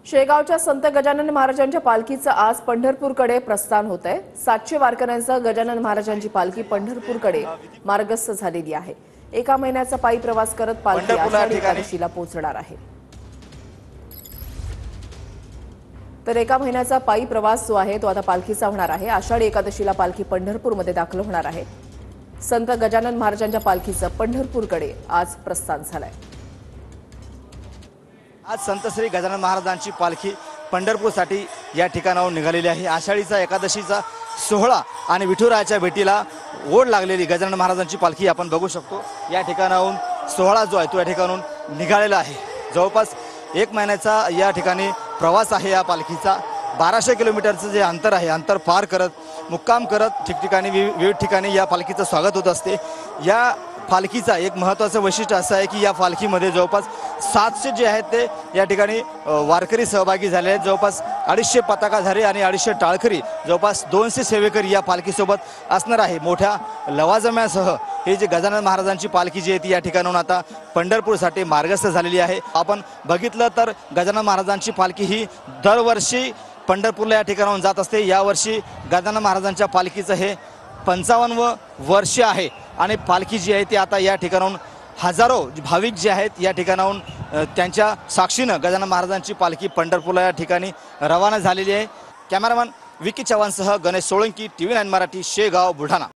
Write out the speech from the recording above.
शेगावच्या संत गजानन महाराजांच्या पालखीचं आज पंढरपूरकडे प्रस्थान होत आहे। 700 वारकऱ्यांसह गजानन महाराजांची पालखी पंढरपूरकडे मार्गस्थ झालेली आहे। एका महिन्याचा पायी प्रवास करत पालखी आषाढी एकादशीला पोहोचणार आहे। तर एका महिन्याचा पायी प्रवास जो आहे तो आता पालखीचा होणार आहे। आषाढी एकादशीला पालखी पंढरपूरमध्ये दाखल होणार आहे। संत गजानन महाराजांच्या पालखीचं पंढरपूरकडे आज प्रस्थान झालंय। आज संत श्री गजानन महाराजांची पालखी पंढरपूरसाठी या ठिकाणाहून निघालेली आहे। आषाढीचा एकादशीचा सोहळा आणि विठुरायाच्या भेटीला ओढ लागलेली गजानन महाराजांची पालखी आपण बघू शकतो। या ठिकाणाहून सोहळा जो आहे तो या ठिकाणाहून निघालेला आहे। जवळपास एक महिन्याचा या ठिकाणी प्रवास आहे या पालखीचा। 1200 किलोमीटरचं जे अंतर आहे, अंतर पार करत मुक्काम करत ठिकठिकाणी विविध ठिकाणी या पालखीचं स्वागत होत असते। या पालखीचा एक महत्त्वाचं वैशिष्ट्य असं आहे की या पालखीमध्ये जवळपास 700 जे आहेत ते या ठिकाणी वारकरी सहभागी झाले आहेत। जवळपास 250 पताकाधारी आणि 250 टाळकरी, जवळपास 200 सेवेकरी या पालखीसोबत असणार आहे। मोठ्या लवाजम्यासह हे जे गजानन महाराजांची पालखी जी आहे ती या ठिकाणाहून आता पंढरपूरसाठी मार्गस्थ झालेली आहे। आपण बघितलं तर गजानन महाराजांची पालखी ही दरवर्षी पंढरपूरला या ठिकाणाहून जात असते। यावर्षी गजानन महाराजांच्या पालखीचं हे 55वं वर्ष आहे आणि पालखी जी आहे ती आता या ठिकाणाहून हजारो भाविक जे आहेत या ठिकाणाहून त्यांच्या साक्षीनं गजानन महाराजांची पालखी पंढरपूरला या ठिकाणी रवाना झालेली आहे। कॅमेरामॅन विकी चव्हाणसह गणेश सोळंकी, TV9 मराठी, शेगाव, बुलढाणा।